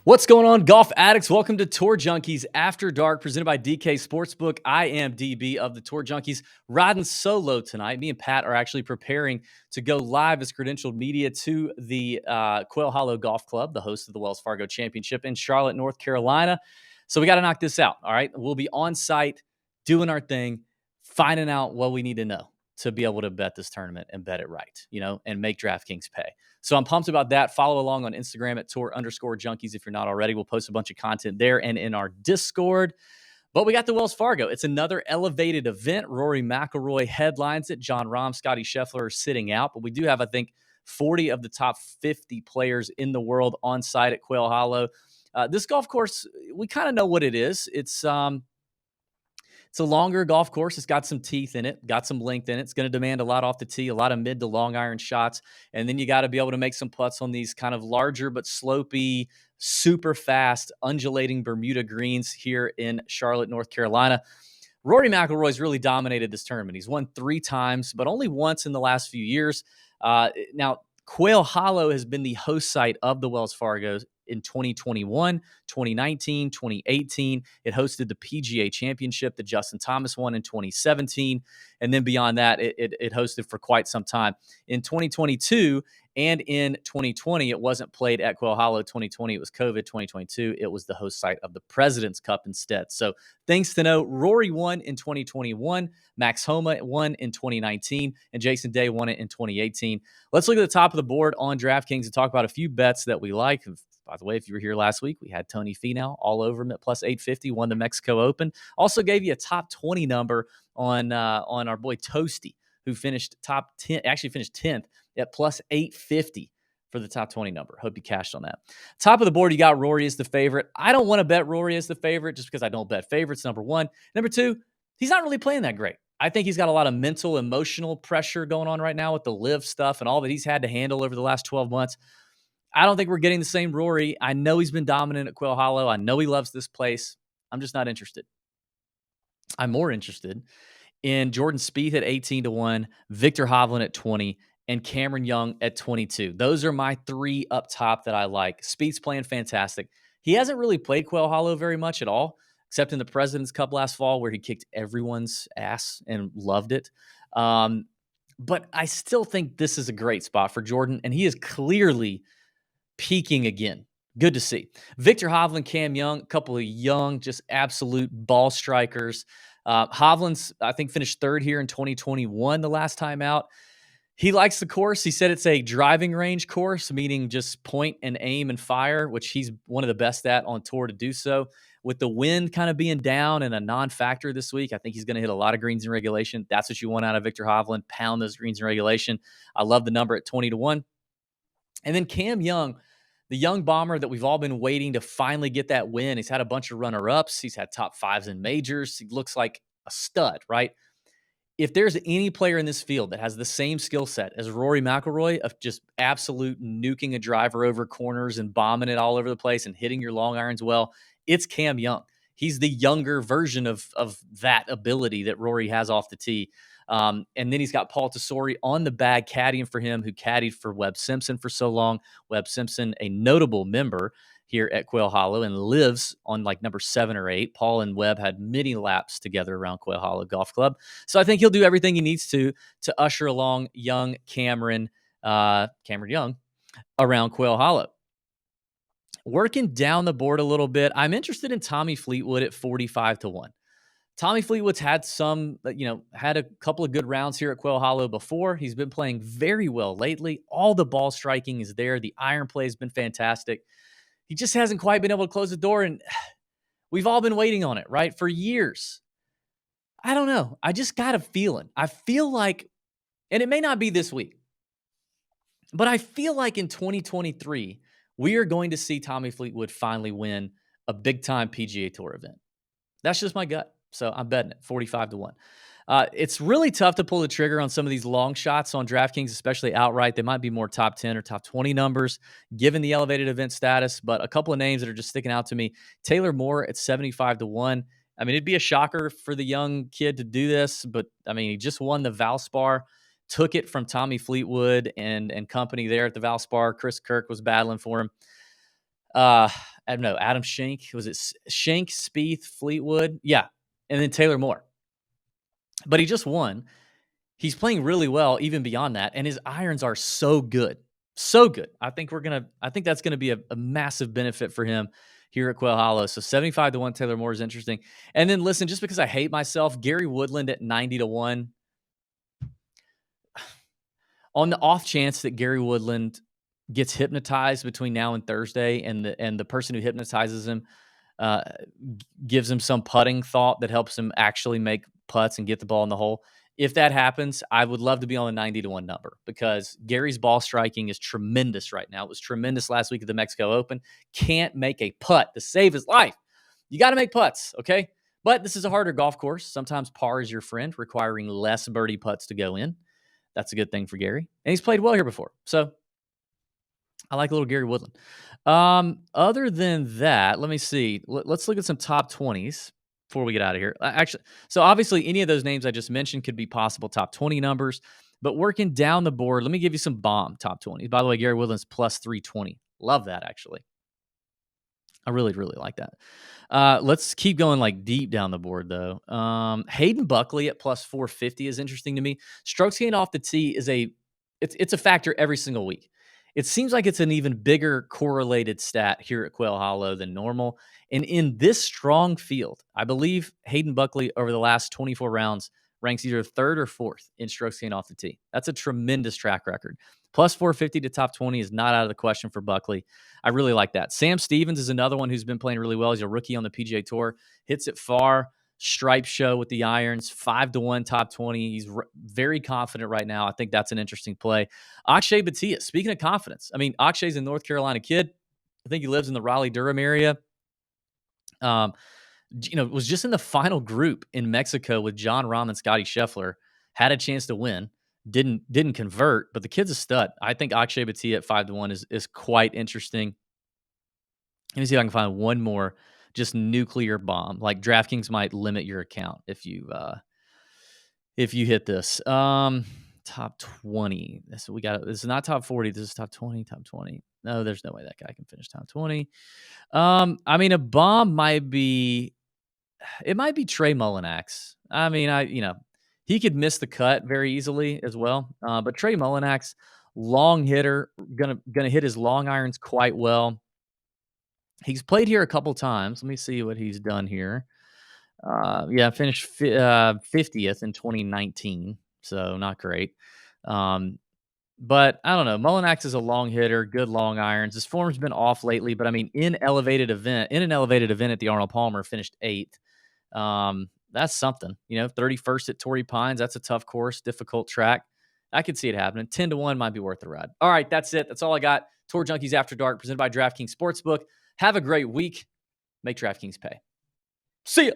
What's going on, golf addicts? Welcome to Tour Junkies After Dark, presented by DK Sportsbook. I am DB of the Tour Junkies, riding solo tonight. Me and Pat are actually preparing to go live as credentialed media to the Quail Hollow Golf Club, the host of the Wells Fargo Championship in Charlotte, North Carolina. So we got to knock this out, all right? We'll be on site, doing our thing, finding out what we need to know to be able to bet this tournament and bet it right, and make DraftKings pay. So I'm pumped about that. Follow along on Instagram at tour_junkies if you're not already. We'll post a bunch of content there and in our Discord. But we got the Wells Fargo. It's another elevated event. Rory McIlroy headlines it. Jon Rahm, Scotty Scheffler are sitting out. But we do have, I think, 40 of the top 50 players in the world on site at Quail Hollow. This golf course, we kind of know what it is. It's a longer golf course. It's got some teeth in it, got some length in it. It's going to demand a lot off the tee, a lot of mid to long iron shots. And then you got to be able to make some putts on these kind of larger but slopey, super fast, undulating Bermuda greens here in Charlotte, North Carolina. Rory McIlroy's really dominated this tournament. He's won 3 times, but only once in the last few years. Now, Quail Hollow has been the host site of the Wells Fargo in 2021, 2019, 2018. It hosted the PGA Championship that Justin Thomas won in 2017. And then beyond that, it hosted for quite some time. In 2022 and in 2020, it wasn't played at Quail Hollow. 2020, it was COVID. 2022, it was the host site of the President's Cup instead. So things to know, Rory won in 2021, Max Homa won in 2019, and Jason Day won it in 2018. Let's look at the top of the board on DraftKings and talk about a few bets that we like. By the way, if you were here last week, we had Tony Finau all over him at plus 850, won the Mexico Open. Also gave you a top 20 number on our boy Toasty, who finished top 10, actually finished 10th at plus 850 for the top 20 number. Hope you cashed on that. Top of the board, you got Rory as the favorite. I don't want to bet Rory as the favorite just because I don't bet favorites, number one. Number two, he's not really playing that great. I think he's got a lot of mental, emotional pressure going on right now with the live stuff and all that he's had to handle over the last 12 months. I don't think we're getting the same Rory. I know he's been dominant at Quail Hollow. I know he loves this place. I'm just not interested. I'm more interested in Jordan Spieth at 18-1, Victor Hovland at 20, and Cameron Young at 22. Those are my 3 up top that I like. Spieth's playing fantastic. He hasn't really played Quail Hollow very much at all, except in the President's Cup last fall where he kicked everyone's ass and loved it. But I still think this is a great spot for Jordan, and he is clearly peaking again. Good to see. Victor Hovland, Cam Young, a couple of young, just absolute ball strikers. Hovland's, I think, finished 3rd here in 2021 the last time out. He likes the course. He said it's a driving range course, meaning just point and aim and fire, which he's one of the best at on tour to do so. With the wind kind of being down and a non-factor this week, I think he's going to hit a lot of greens in regulation. That's what you want out of Victor Hovland, pound those greens in regulation. I love the number at 20-1. And then Cam Young, the young bomber that we've all been waiting to finally get that win. He's had a bunch of runner-ups. He's had top 5s in majors. He looks like a stud, right? If there's any player in this field that has the same skill set as Rory McIlroy of just absolute nuking a driver over corners and bombing it all over the place and hitting your long irons well, it's Cam Young. He's the younger version of that ability that Rory has off the tee. And then he's got Paul Tesori on the bag caddying for him, who caddied for Webb Simpson for so long. Webb Simpson, a notable member here at Quail Hollow and lives on like number 7 or 8. Paul and Webb had many laps together around Quail Hollow Golf Club. So I think he'll do everything he needs to usher along young Cameron Young around Quail Hollow. Working down the board a little bit, I'm interested in Tommy Fleetwood at 45-1. Tommy Fleetwood's had had a couple of good rounds here at Quail Hollow before. He's been playing very well lately. All the ball striking is there. The iron play has been fantastic. He just hasn't quite been able to close the door, and we've all been waiting on it, right, for years. I don't know. I just got a feeling. I feel like, and it may not be this week, but I feel like in 2023, we are going to see Tommy Fleetwood finally win a big-time PGA Tour event. That's just my gut. So I'm betting it 45-1. It's really tough to pull the trigger on some of these long shots on DraftKings, especially outright. They might be more top 10 or top 20 numbers given the elevated event status, but a couple of names that are just sticking out to me. Taylor Moore at 75-1. I mean, it'd be a shocker for the young kid to do this, but I mean, he just won the Valspar, took it from Tommy Fleetwood and company there at the Valspar. Chris Kirk was battling for him. I don't know, Adam Schenk. Was it Schenk, Spieth, Fleetwood? Yeah. And then Taylor Moore. But he just won. He's playing really well, even beyond that. And his irons are so good. So good. I think that's gonna be a massive benefit for him here at Quail Hollow. So 75 to 1 Taylor Moore is interesting. And then listen, just because I hate myself, Gary Woodland at 90 to 1. On the off chance that Gary Woodland gets hypnotized between now and Thursday, and the person who hypnotizes him uh, gives him some putting thought that helps him actually make putts and get the ball in the hole. If that happens, I would love to be on the 90 to 1 number because Gary's ball striking is tremendous right now. It was tremendous last week at the Mexico Open. Can't make a putt to save his life. You got to make putts, okay? But this is a harder golf course. Sometimes par is your friend, requiring less birdie putts to go in. That's a good thing for Gary. And he's played well here before. So I like little Gary Woodland. Other than that, let me see. Let's look at some top 20s before we get out of here. Actually, so obviously any of those names I just mentioned could be possible top 20 numbers, but working down the board, let me give you some bomb top 20s. By the way, Gary Woodland's plus 320. Love that, actually. I really, really like that. Let's keep going like deep down the board though. Hayden Buckley at plus 450 is interesting to me. Strokes gained off the tee is it's a factor every single week. It seems like it's an even bigger correlated stat here at Quail Hollow than normal. And in this strong field, I believe Hayden Buckley over the last 24 rounds ranks either third or fourth in strokes gained off the tee. That's a tremendous track record. Plus 450 to top 20 is not out of the question for Buckley. I really like that. Sam Stevens is another one who's been playing really well. He's a rookie on the PGA Tour. Hits it far. Stripe show with the irons. 5 to 1 top 20. He's very confident right now. I think that's an interesting play. Akshay Bhatia, speaking of confidence, I mean, Akshay's a North Carolina kid. I think he lives in the Raleigh-Durham area. Was just in the final group in Mexico with John Rahm and Scotty Scheffler. Had a chance to win. Didn't convert, but the kid's a stud. I think Akshay Bhatia at 5 to 1 is quite interesting. Let me see if I can find one more just nuclear bomb. Like DraftKings might limit your account if you hit this. Top 20. This is not top 40. This is top 20. Top 20. No, there's no way that guy can finish top 20. I mean, a bomb might be Trey Mullinax. I mean, he could miss the cut very easily as well. But Trey Mullinax, long hitter, gonna hit his long irons quite well. He's played here a couple times. Let me see what he's done here. Finished 50th in 2019, so not great. But I don't know. Mullinax is a long hitter, good long irons. His form's been off lately, but I mean, in an elevated event at the Arnold Palmer, finished 8th. That's something, 31st at Torrey Pines. That's a tough course, difficult track. I could see it happening. 10 to 1 might be worth the ride. All right, that's it. That's all I got. Tour Junkies After Dark, presented by DraftKings Sportsbook. Have a great week. Make DraftKings pay. See ya.